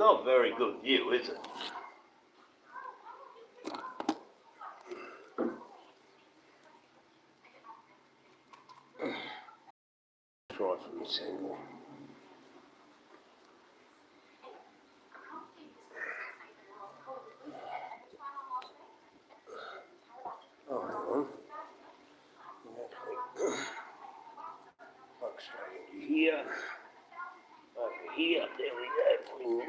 not a very good view, is it? Try from this angle. Oh, hang on. Plug straight into here. Over here, there we go, put in there.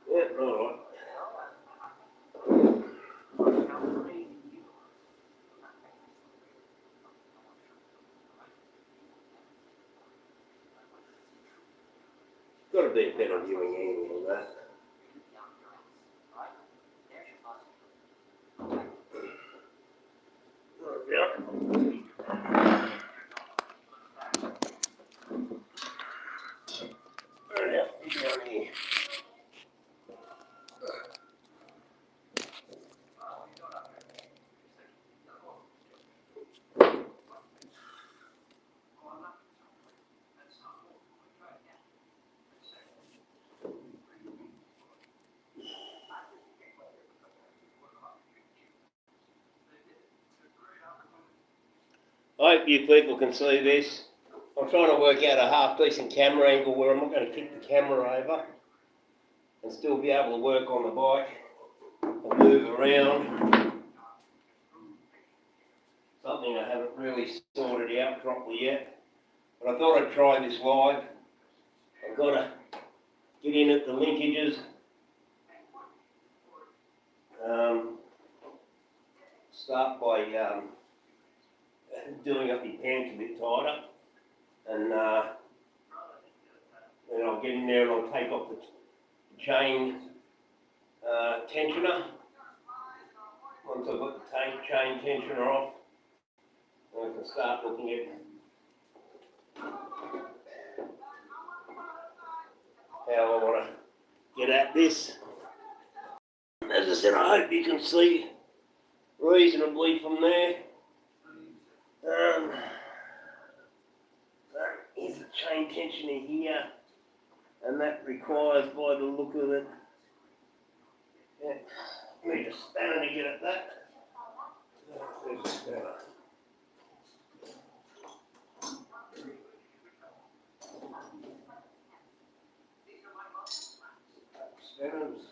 Yeah, all right. Got to be a better viewing angle than that. I hope you people can see this. I'm trying to work out a half decent camera angle where I'm not going to kick the camera over and still be able to work on the bike and move around. Something I haven't really sorted out properly yet, but I thought I'd try this live. I've got to get in at the linkages, start by doing up the pants a bit tighter, and then I'll get in there and I'll take off the chain tensioner. Once I've got the chain tensioner off, I can start looking at how I want to get at this. As I said, I hope you can see reasonably from there. That is the chain tensioner here, and that requires, by the look of it, need a spanner to get at that. There's a spanner. Spanners.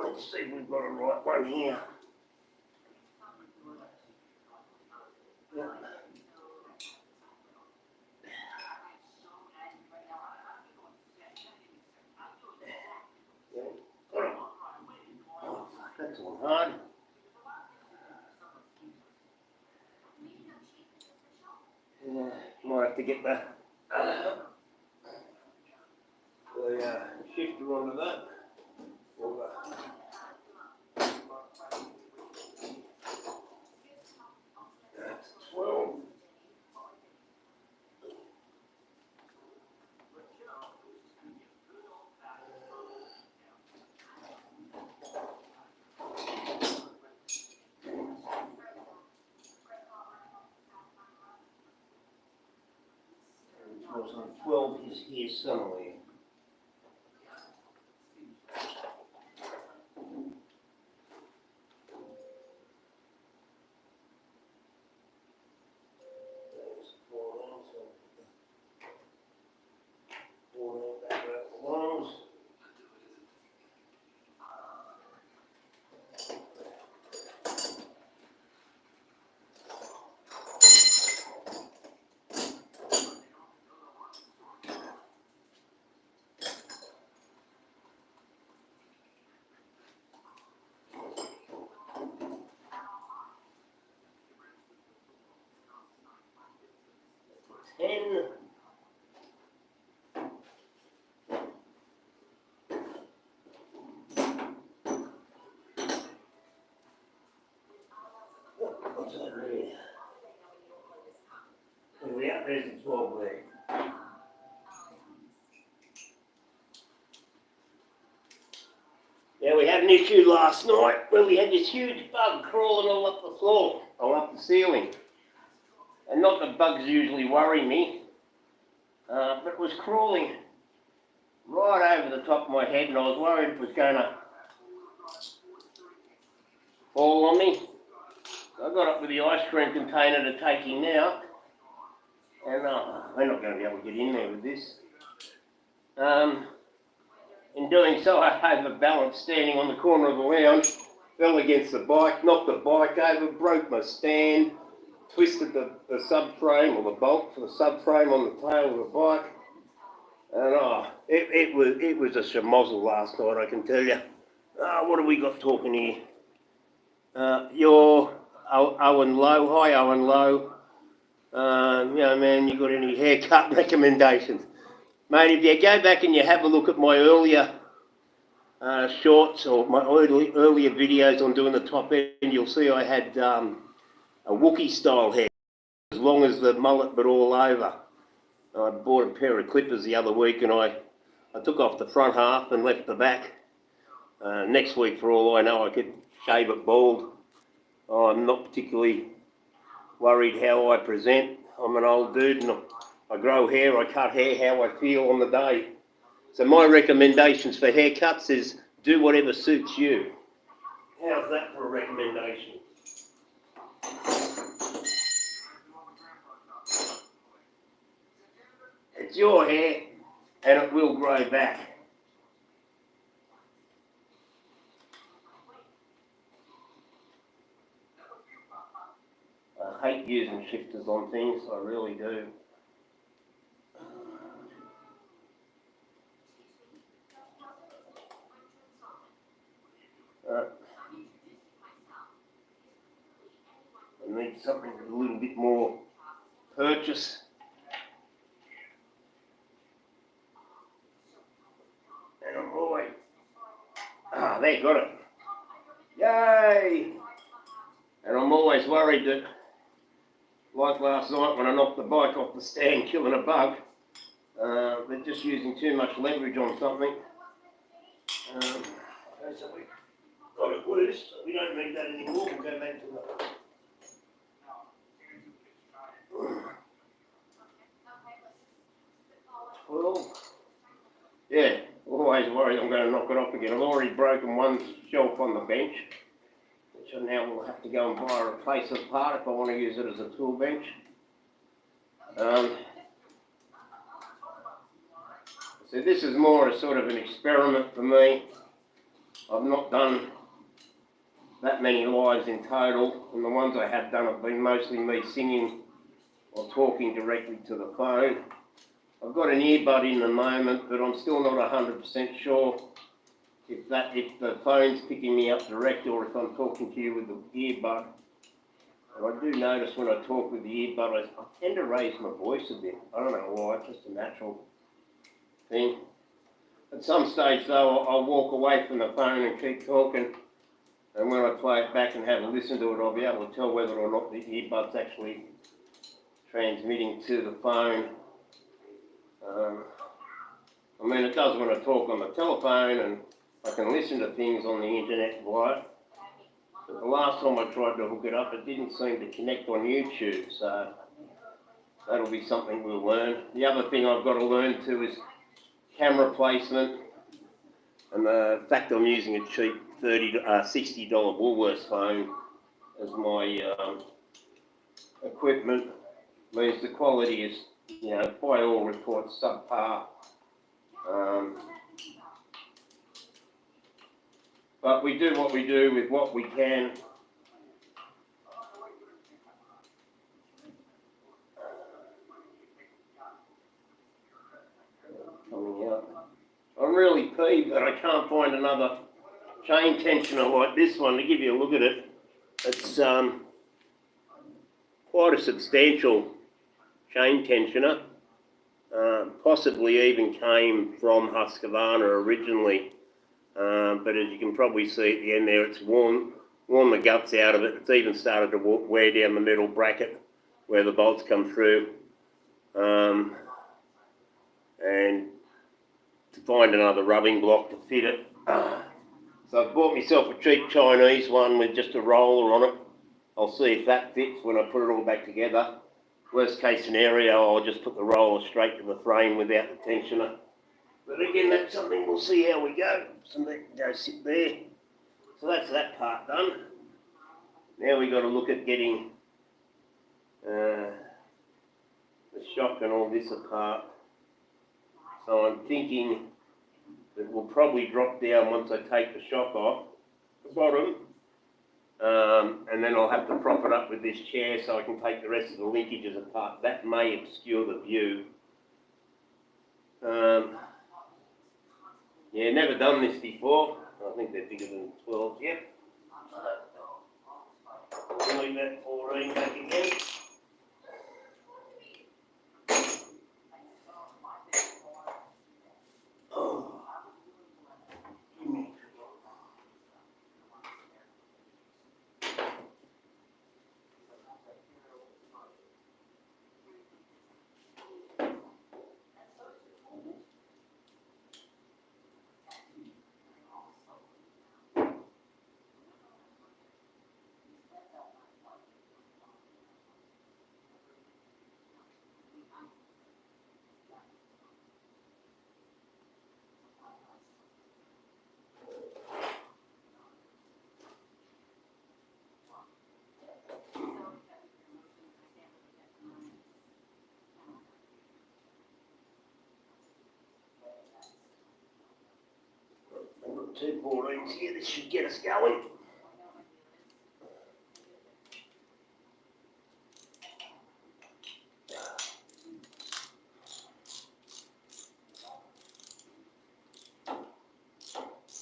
Let's see if we've got a right one here. Yeah. Got it. Oh, that's all hard. Yeah, might have to get the shifter onto that. That's 12. So 12 is here somewhere. 10. What's that read? What are we at? There's the 12 there. Yeah, we had an issue last night where we had this huge bug crawling all up the floor, all up the ceiling. And not that bugs usually worry me, but it was crawling right over the top of my head, and I was worried it was going to fall on me. So I got up with the ice cream container to take him out, and we're not going to be able to get in there with this. In doing so, I overbalanced standing on the corner of the lounge, fell against the bike, knocked the bike over, broke my stand, twisted the subframe or the bolt for the subframe on the tail of the bike, and it was a schmozzle last night, I can tell you. What have we got talking here? You're Owen Lowe. Hi, Owen Lowe. Man, you got any haircut recommendations? Mate, if you go back and you have a look at my earlier shorts or my earlier videos on doing the top end, you'll see I had a Wookiee style hair, as long as the mullet but all over. I bought a pair of clippers the other week and I took off the front half and left the back. Next week, for all I know, I could shave it bald. I'm not particularly worried how I present. I'm an old dude and I grow hair, I cut hair how I feel on the day. So my recommendations for haircuts is do whatever suits you. How's that for a recommendation? It's your hair and it will grow back. I hate using shifters on things, I really do. I need something with a little bit more purchase. And I'm always... there, got it. Yay! And I'm always worried that, like last night when I knocked the bike off the stand killing a bug, they're just using too much leverage on something. So we got it loose, so we don't need that anymore. We'll go back to the... Well, yeah, always worried I'm going to knock it off again. I've already broken one shelf on the bench, which I now will have to go and buy a replacement part if I want to use it as a tool bench. So this is more a sort of an experiment for me. I've not done that many lives in total, and the ones I have done have been mostly me singing or talking directly to the phone. I've got an earbud in the moment, but I'm still not 100% sure if the phone's picking me up direct or if I'm talking to you with the earbud. And I do notice when I talk with the earbud, I tend to raise my voice a bit. I don't know why, it's just a natural thing. At some stage though, I'll walk away from the phone and keep talking, and when I play it back and have a listen to it, I'll be able to tell whether or not the earbud's actually transmitting to the phone. I mean, it does when I talk on the telephone and I can listen to things on the internet via. But the last time I tried to hook it up, it didn't seem to connect on YouTube, so that'll be something we'll learn. The other thing I've got to learn too is camera placement, and the fact I'm using a cheap $60 Woolworths phone as my equipment means the quality is, by all reports, subpar. But we do what we do with what we can. Coming out. I'm really peeved that I can't find another chain tensioner like this one to give you a look at it. It's quite a substantial chain tensioner. Possibly even came from Husqvarna originally, but as you can probably see at the end there, it's worn the guts out of it. It's even started to wear down the metal bracket where the bolts come through, and to find another rubbing block to fit it. So I've bought myself a cheap Chinese one with just a roller on it. I'll see if that fits when I put it all back together. Worst case scenario, I'll just put the roller straight to the frame without the tensioner. But again, that's something we'll see how we go. So that go sit there. So that's that part done. Now we've got to look at getting the shock and all this apart. So I'm thinking that we'll probably drop down once I take the shock off the bottom. And then I'll have to prop it up with this chair so I can take the rest of the linkages apart. That may obscure the view. Yeah, never done this before. I think they're bigger than 12, yep. Leave that 14 back again. I've got 2 14s here, this should get us going.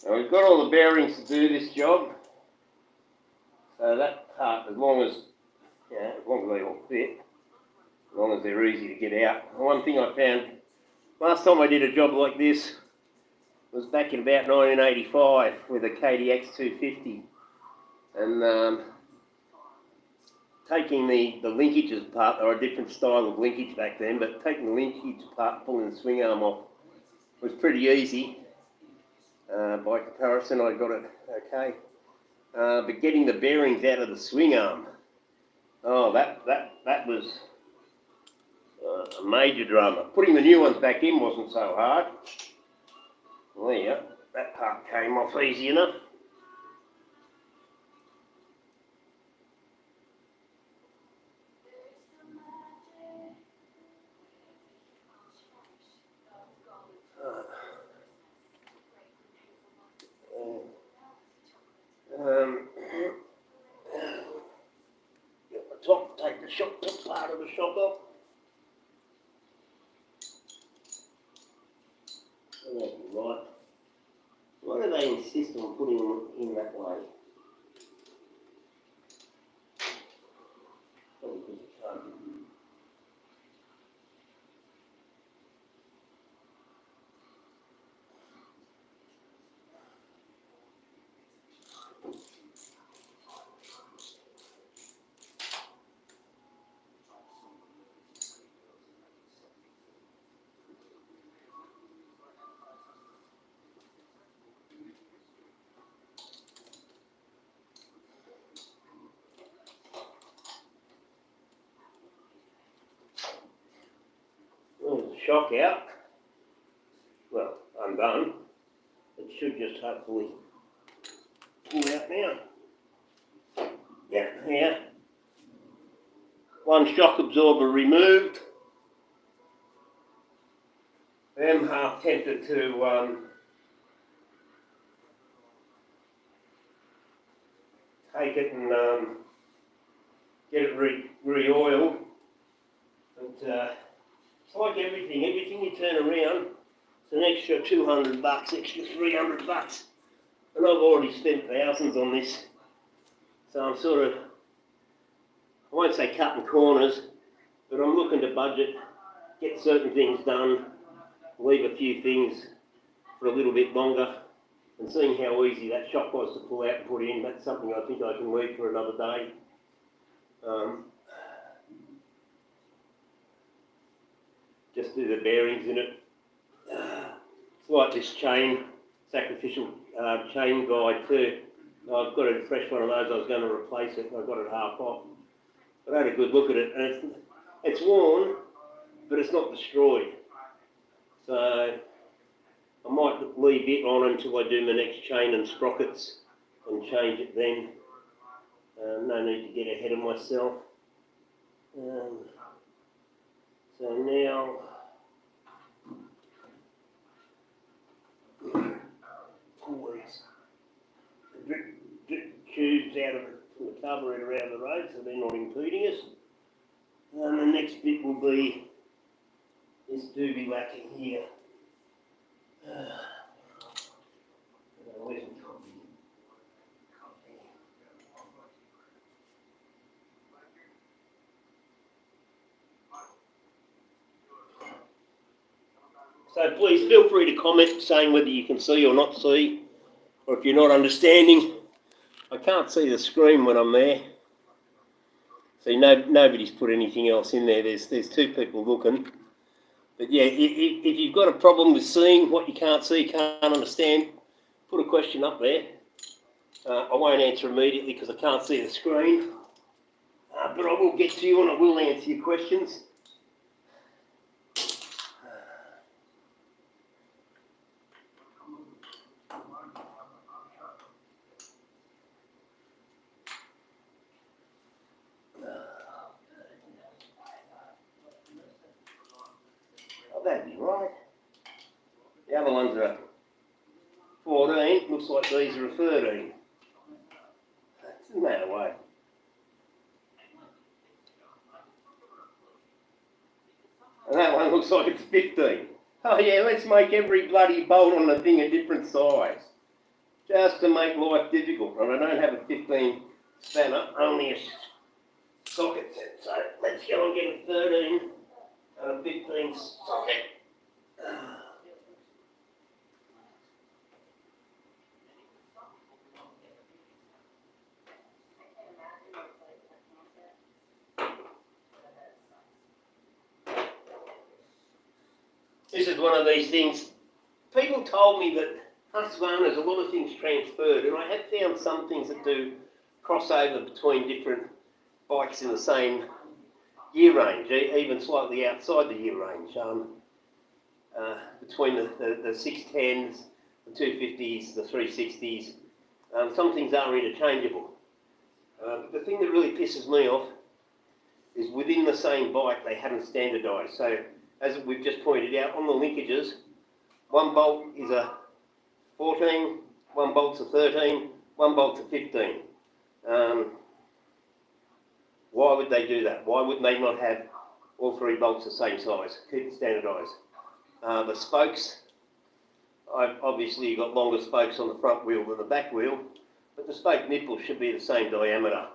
Now we've got all the bearings to do this job. So that part, as long as they all fit, as long as they're easy to get out. The one thing I found, last time I did a job like this was back in about 1985 with a KDX 250. And taking the linkages apart, they were a different style of linkage back then, but taking the linkage apart, pulling the swing arm off was pretty easy. By comparison, I got it okay. But getting the bearings out of the swing arm, oh, that was a major drama. Putting the new ones back in wasn't so hard. Well, yeah, that part came off easy enough. Get the top, take the shock, top part of the shock off. That'll be right. Why do they insist on putting them in that way? Probably because it's hard. Shock out. Well, undone. It should just hopefully pull out now. Yeah. One shock absorber removed. I'm half tempted to take it and get it re-oiled. But it's like everything you turn around, it's an extra $200, extra $300. And I've already spent thousands on this. So I'm sort of, I won't say cutting corners, but I'm looking to budget, get certain things done, leave a few things for a little bit longer, and seeing how easy that shock was to pull out and put in, that's something I think I can leave for another day. Just do the bearings in it. It's like this chain, sacrificial chain guide too. I've got a fresh one of those. I was going to replace it, and I got it half off. But I had a good look at it, and it's worn, but it's not destroyed. So I might leave it on until I do my next chain and sprockets and change it then. No need to get ahead of myself. So now, pull these drip tubes out of the carburetor out of the road so they're not impeding us. And the next bit will be this doobie lacking here. Where's my coffee? So please feel free to comment saying whether you can see or not see, or if you're not understanding. I can't see the screen when I'm there. See, nobody's put anything else in there. There's two people looking. But yeah, if you've got a problem with seeing what you can't see, can't understand, put a question up there. I won't answer immediately because I can't see the screen. But I will get to you and I will answer your questions. Oh, that'd be right. The other ones are 14. Looks like these are a 13. That's no way. And that one looks like it's 15. Oh yeah, let's make every bloody bolt on the thing a different size. Just to make life difficult. And I don't have a 15 spanner, only a socket set. So let's go and get a 13 and a 15 socket. This is one of these things. People told me that Husqvarna's a lot of things transferred, and I have found some things that do crossover between different bikes in the same year range, even slightly outside the year range. Between the 610s, the 250s, the 360s, some things are interchangeable. But the thing that really pisses me off is within the same bike they haven't standardised. So as we've just pointed out, on the linkages, one bolt is a 14, one bolt's a 13, one bolt's a 15. Why would they do that? Why wouldn't they not have all three bolts the same size? Keep it standardised. The spokes, obviously you've got longer spokes on the front wheel than the back wheel, but the spoke nipples should be the same diameter.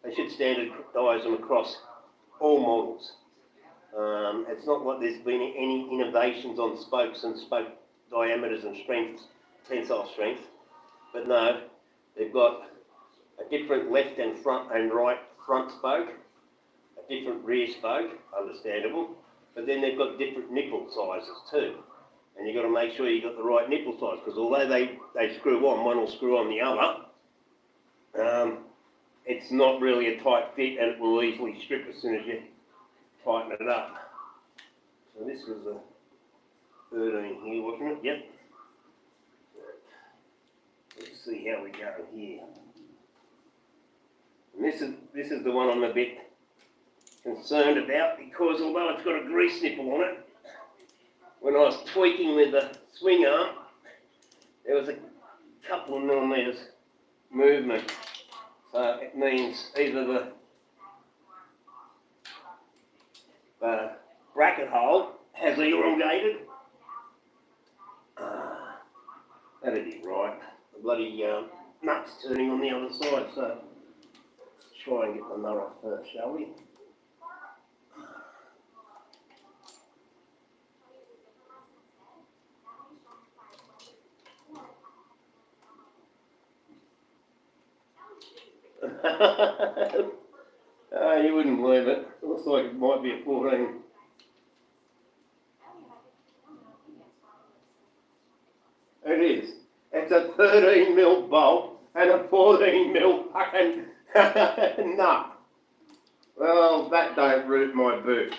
They should standardise them across all models. It's not like there's been any innovations on spokes and spoke diameters and strengths, tensile strength, but no, they've got a different left and front and right front spoke, a different rear spoke, understandable, but then they've got different nipple sizes too, and you've got to make sure you've got the right nipple size, because although they screw on, one will screw on the other, it's not really a tight fit and it will easily strip as soon as you tighten it up. So this was a 13 here, wasn't it? Yep. Let's see how we go here. And this is the one I'm a bit concerned about, because although it's got a grease nipple on it, when I was tweaking with the swing arm, there was a couple of millimetres movement. So it means either the bracket hole has elongated. That'd be right. The bloody nut's turning on the other side, so let's try and get the nut off first, shall we? You wouldn't believe it. It looks like it might be a 14. It is. It's a 13mm bolt and a 14mm fucking nut. Well, that don't root my boot.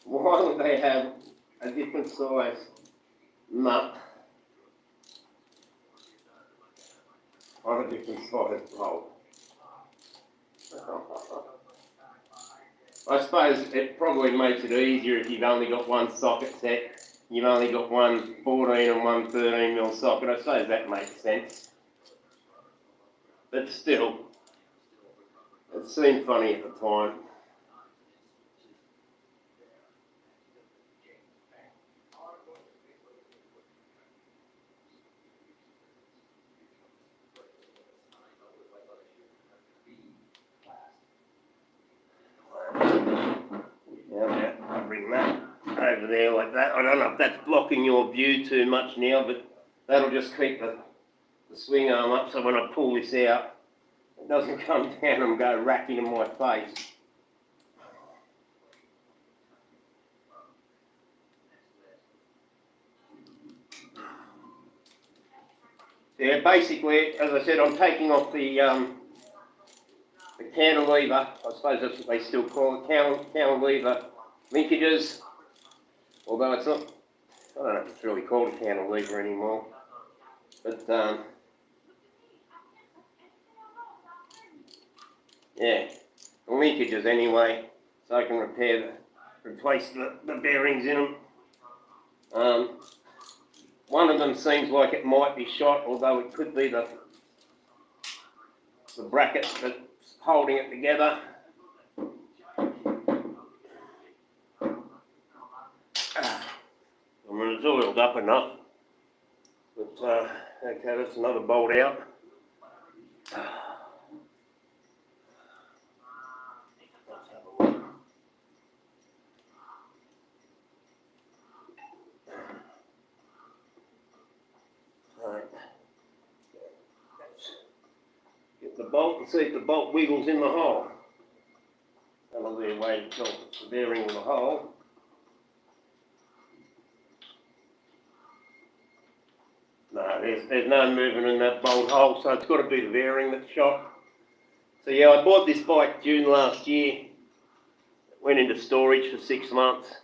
Why would they have a different size nut on a different size bolt? I suppose it probably makes it easier if you've only got one socket set. You've only got one 14 and one 13mm socket. I suppose that makes sense. But still, it seemed funny at the time. Now I'll bring that over there like that. I don't know if that's blocking your view too much now, but that'll just keep the swing arm up so when I pull this out, it doesn't come down and go racking in my face. Yeah, basically, as I said, I'm taking off the cantilever, I suppose that's what they still call it, cantilever linkages, although it's not, I don't know if it's really called a cantilever anymore, but yeah, the linkages anyway, so I can replace the bearings in them. One of them seems like it might be shot, although it could be the bracket that's holding it together. I mean, it's oiled up enough, but okay, that's another bolt out. Let's have a look. Right. Get the bolt and see if the bolt wiggles in the hole. That'll be a way to tell if it's the bearing of the hole. No, there's no movement in that bolt hole, so it's got to be the bearing that's shot. So yeah, I bought this bike June last year. It went into storage for 6 months.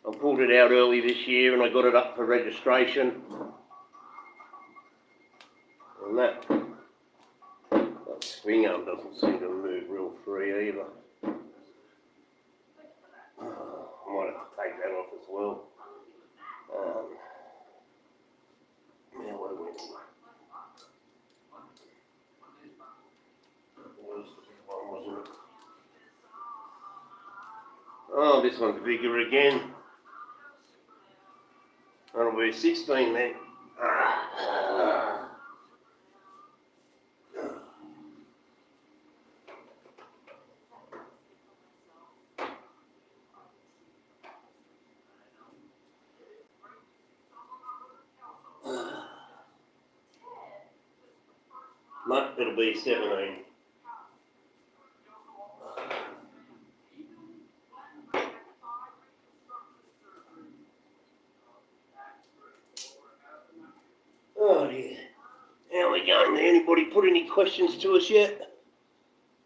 I pulled it out early this year and I got it up for registration. And that swing arm doesn't seem to move real free either. I might have to take that off as well. Now what do we do? Wasn't it? Oh, this one's bigger again. That'll be 16 then. No, it'll be 17. Oh dear. How are we going? Anybody put any questions to us yet?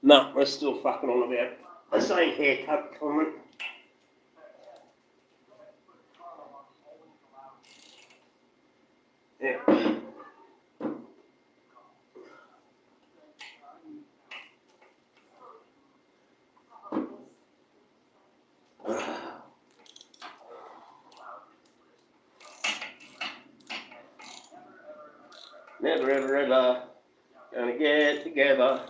No, we're still fucking on about the same haircut comment. Yeah. Never ever ever gonna get together.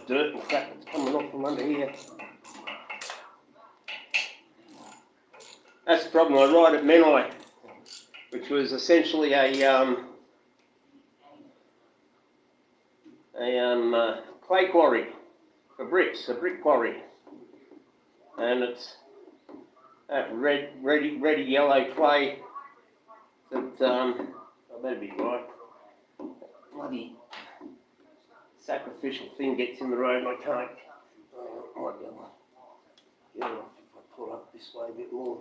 much dirt and crap that's coming off from under here. That's the problem. I ride at Menai, which was essentially a clay quarry for bricks, a brick quarry, and it's that reddy yellow clay that I better be right. Bloody sacrificial thing gets in the road and I can't. I might be able to get it off if I pull up this way a bit more.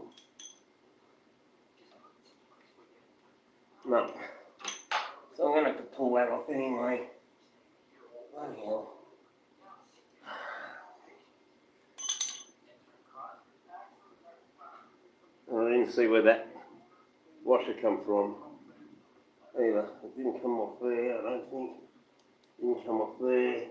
No. So I'm going to have to pull that off anyway. Bloody hell. I didn't see where that washer come from either. It didn't come off there, I don't think. It didn't come off there.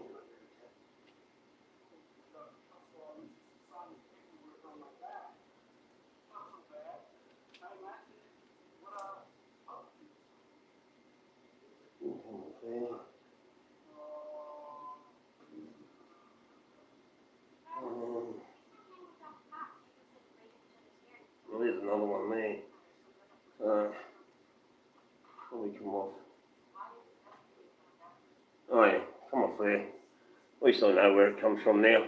Didn't come off there. Well, there's another one there. Probably come off. Oh yeah, come off there. At least I know where it comes from now.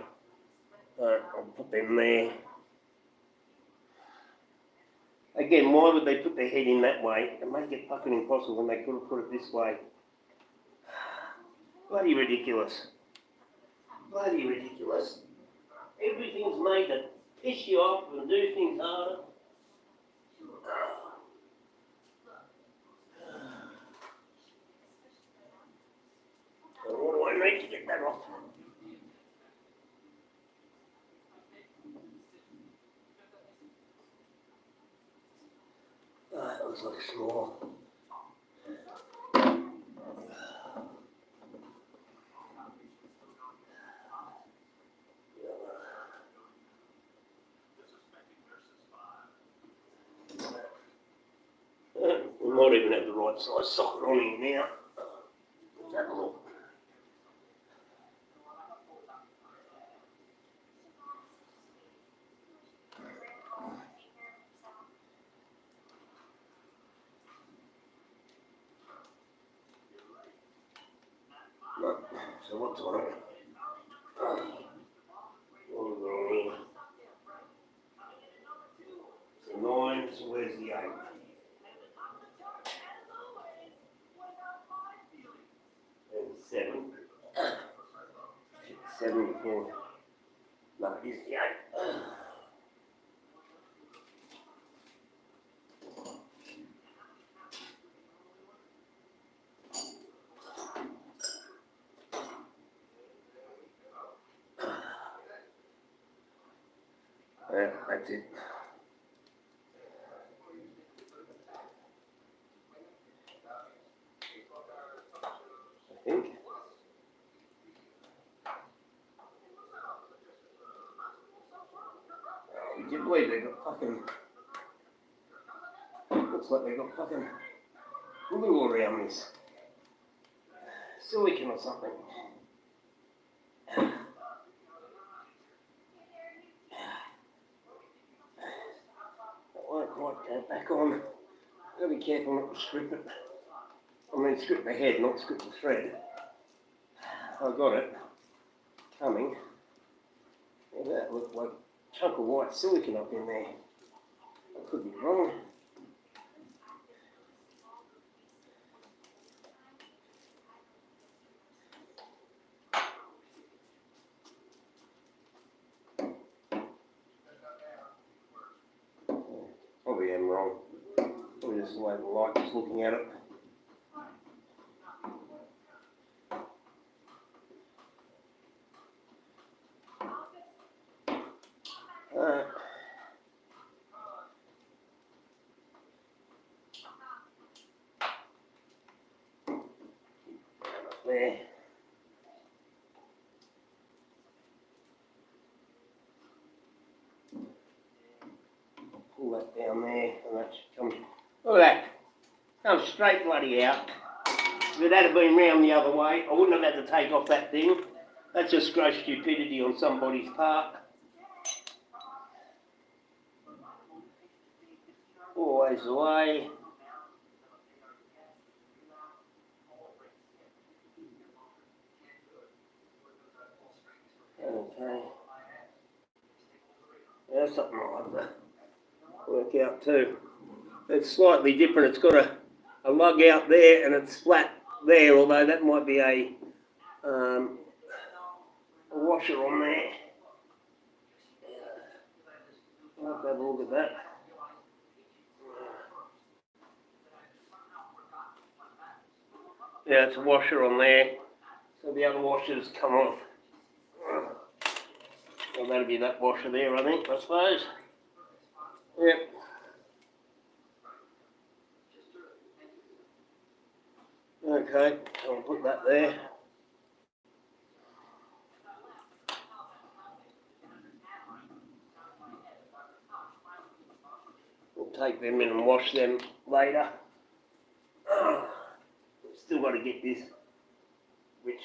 I'll put them there. Again, why would they put their head in that way and make it fucking impossible when they could have put it this way? Bloody ridiculous. Bloody ridiculous. Everything's made to piss you off and do things harder. So what do I need to get that off? That looks like a snore. We might even have the right size socket on here now. Let's have a look. No. So what's on it? What have we got on here? It's a 9, so where's the 8? And 7. 7 before. No, it is the 8. Yeah, that's it. I think. Would you believe they got fucking... Looks like they got fucking glue around this. Silicon or something. Quite go back on. Gotta be careful not to strip it. I mean, strip the head, not strip the thread. I got it coming. Yeah, that looked like a chunk of white silicon up in there. I could be wrong. Probably am wrong. Probably just the way the light is looking at it. There. Pull that down there and that should come. Look at that. Comes straight bloody out. If it had been round the other way, I wouldn't have had to take off that thing. That's just gross stupidity on somebody's part. Always the way. Okay. Yeah, something like that. Work out too. It's slightly different. It's got a lug out there and it's flat there, although that might be a washer on there. I'll have to have a look at that. Yeah, it's a washer on there, so the other washers come off. Well, that'll be that washer there, I think, I suppose. Yep. Okay, I'll put that there. We'll take them in and wash them later. Still got to get this, which,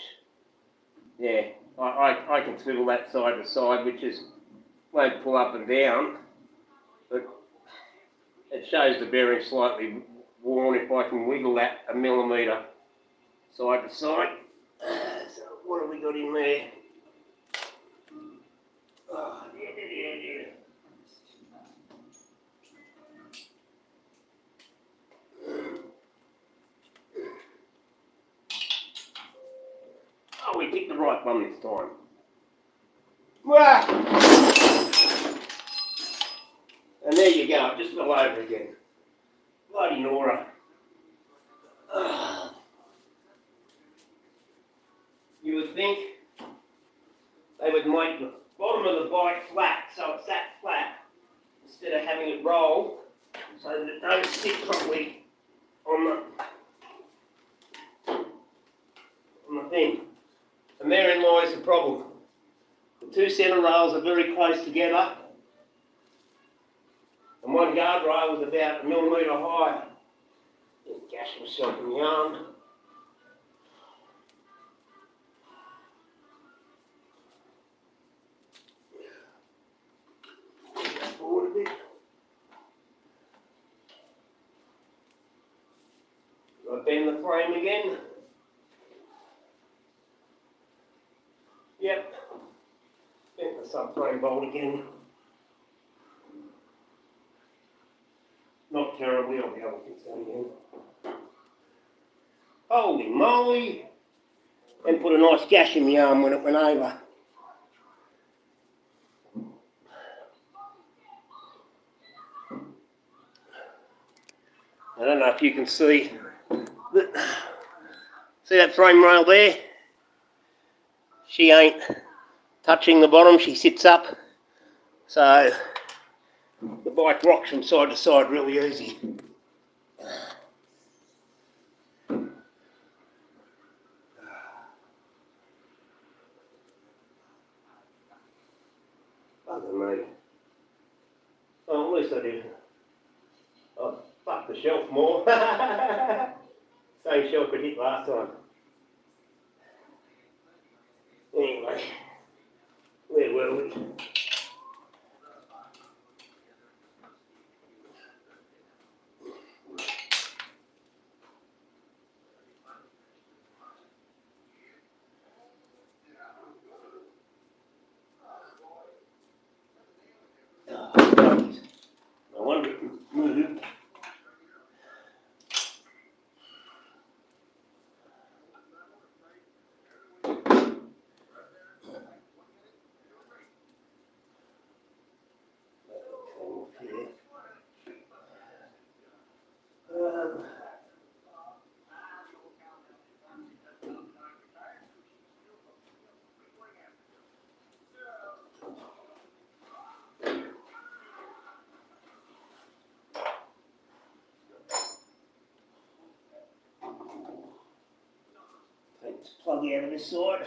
yeah, I can swivel that side to side, which is, won't pull up and down, but it shows the bearing slightly worn if I can wiggle that a millimetre side to side. So what have we got in there? Oh, yeah. Oh, we picked the right one this time. And there you go, it just fell over again. Bloody Nora. You would think they would make the bottom of the bike flat, so it's that flat, instead of having it roll, so that it don't sit properly on the thing. And therein lies the problem. The two centre rails are very close together, and one guardrail was about a millimetre higher. Just gash myself in the arm. Forward a bit. I bend the frame again. Yep. Bend the subframe bolt again. Not terribly, I'll be able to fix that again. Holy moly! And put a nice gash in the arm when it went over. I don't know if you can see that frame rail there? She ain't touching the bottom, she sits up. So the bike rocks from side to side really easy. Bugger me. Oh, at least I did. Oh, fuck the shelf more. Same shelf we hit last time. Anyway, where were we? I wonder if it moved. Take this plug out of this side.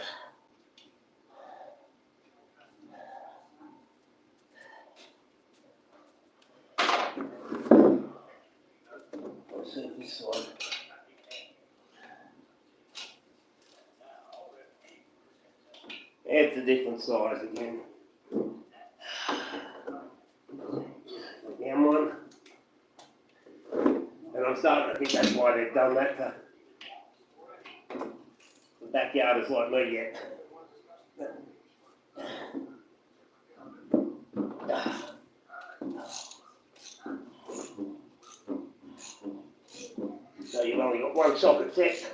Let's see this side. It's a different size again. Down one. And I'm starting to think that's why they've done that. The backyard is like me yet. So you've only got one socket set.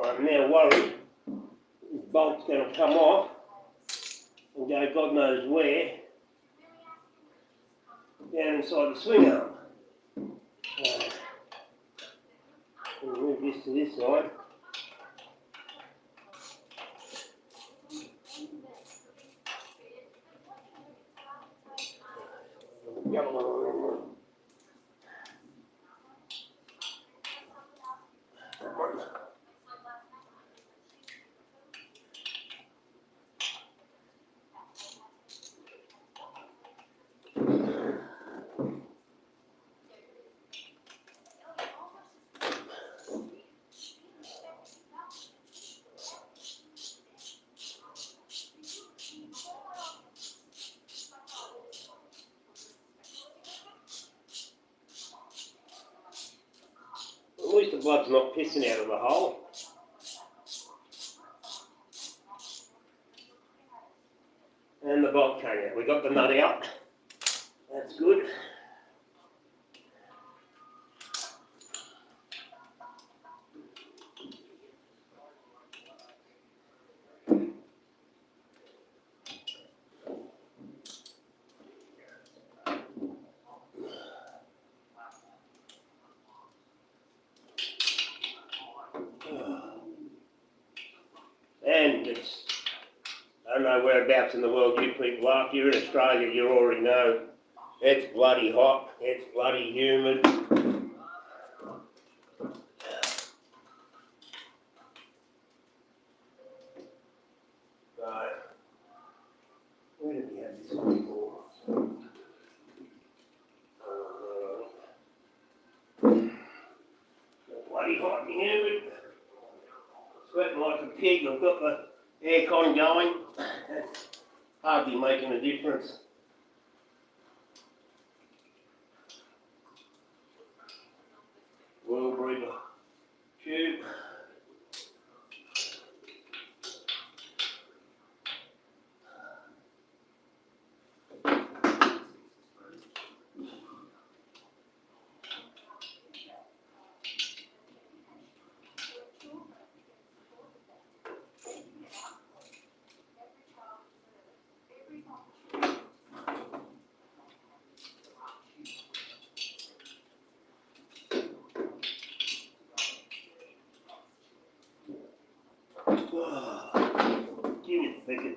I'm now worried this bolt's going to come off and go God knows where down inside the swing arm. We'll move this to this side. The other one on that one. At least the blood's not pissing out of the hole. And the bolt came out. We got the nut out. That's good. And it's, I don't know whereabouts in the world you people are. If you're in Australia, you already know it's bloody hot, it's bloody humid. Right. Where did we have this one before? Bloody hot and humid. Sweating like a pig. I've got the aircon going. Hardly making a difference. World breeder tube. Give me a second.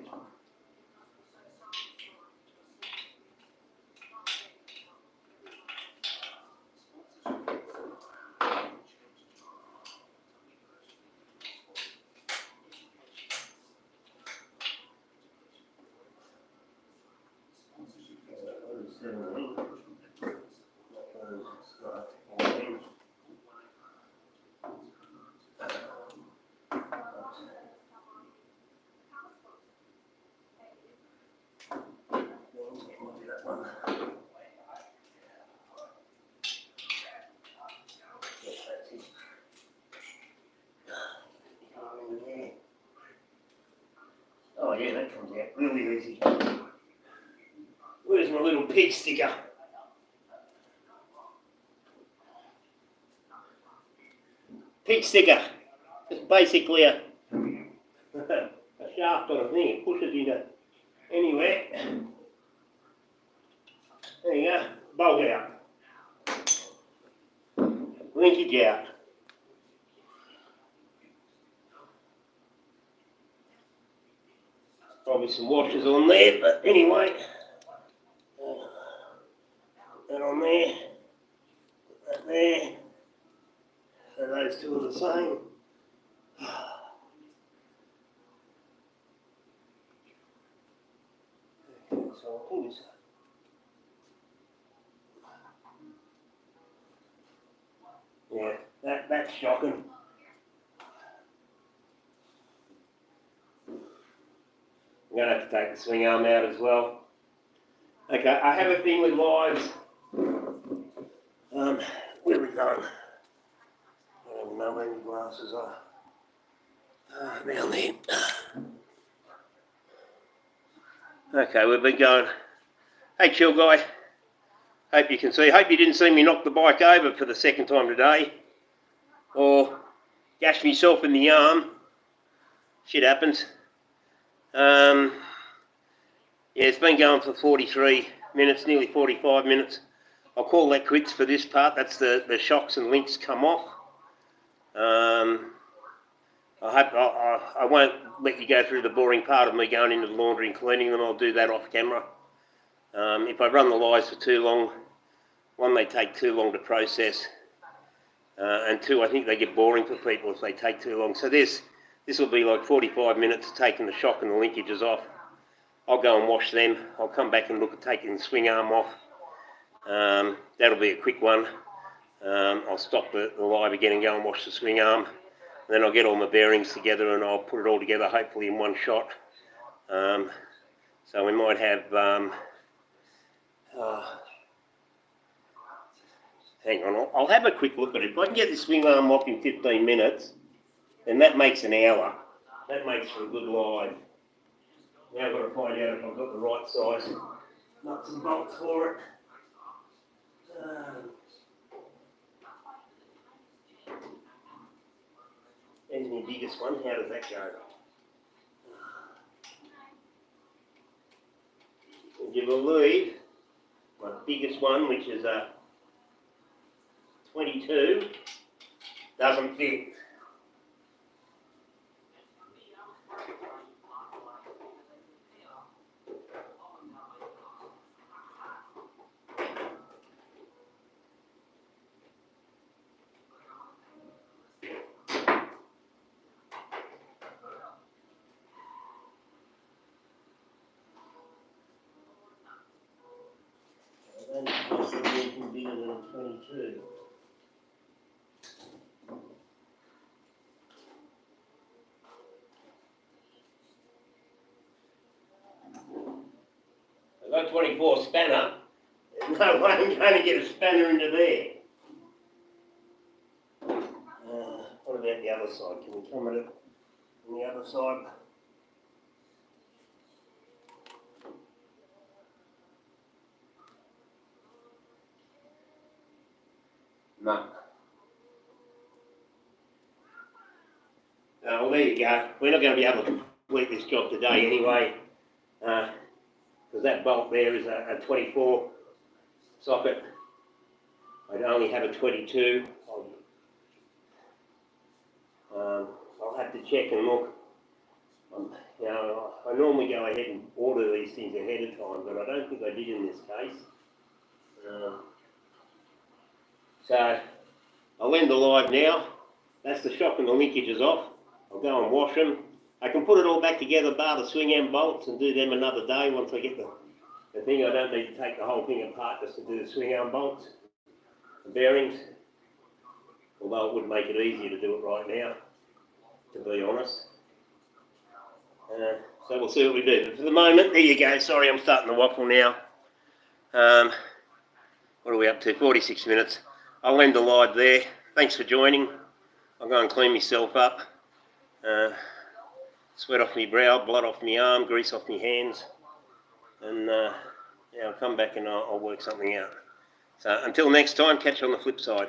Oh yeah, that comes out really easy. Where's my little pig sticker? Pig sticker. It's basically a shaft on a thing. It pushes into anywhere. There you go. Bolt out. Linkage out. Probably some washers on there, but anyway. That on there. That there. So those two are the same. Okay, so I'll pull this up. Yeah, that's shocking. I'm going to have to take the swing arm out as well. Okay, I have a thing with lives. Where are we going? I don't even know where my glasses are. Down there. Okay, we've been going. Hey, chill guy. Hope you can see. Hope you didn't see me knock the bike over for the second time today. Or gash myself in the arm. Shit happens. Yeah, it's been going for 43 minutes, nearly 45 minutes. I'll call that quits for this part. That's the shocks and links come off. I won't let you go through the boring part of me going into the laundry and cleaning them. I'll do that off camera. If I run the lives for too long, one, they take too long to process, and two, I think they get boring for people if they take too long. So this will be like 45 minutes taking the shock and the linkages off. I'll go and wash them. I'll come back and look at taking the swing arm off. That'll be a quick one. I'll stop the live again and go and wash the swing arm. And then I'll get all my bearings together and I'll put it all together, hopefully in one shot. So we might have, hang on, I'll have a quick look at it. If I can get the swing arm off in 15 minutes, then that makes an hour. That makes for a good live. Now I've got to find out if I've got the right size nuts and bolts for it. There's my biggest one. How does that go? I'll give a lead. My biggest one, which is a 22, doesn't fit. Anything bigger than a 22. I've got 24 spanner. There's no way I'm going to get a spanner into there. What about the other side? Can we come at it on the other side? No. Well, there you go. We're not going to be able to complete this job today anyway, because that bolt there is a 24 socket. I only have a 22. I'll have to check and look. You know, I normally go ahead and order these things ahead of time, but I don't think I did in this case. So I'll end the live now. That's the shock and the linkages off. I'll go and wash them. I can put it all back together, bar the swing arm bolts, and do them another day once I get the thing. I don't need to take the whole thing apart just to do the swing arm bolts, the bearings. Although it would make it easier to do it right now, to be honest. So we'll see what we do. But for the moment, there you go. Sorry, I'm starting to waffle now. What are we up to? 46 minutes. I'll end the live there. Thanks for joining. I'll go and clean myself up. Sweat off my brow, blood off my arm, grease off my hands. And yeah, I'll come back and I'll work something out. So until next time, catch you on the flip side.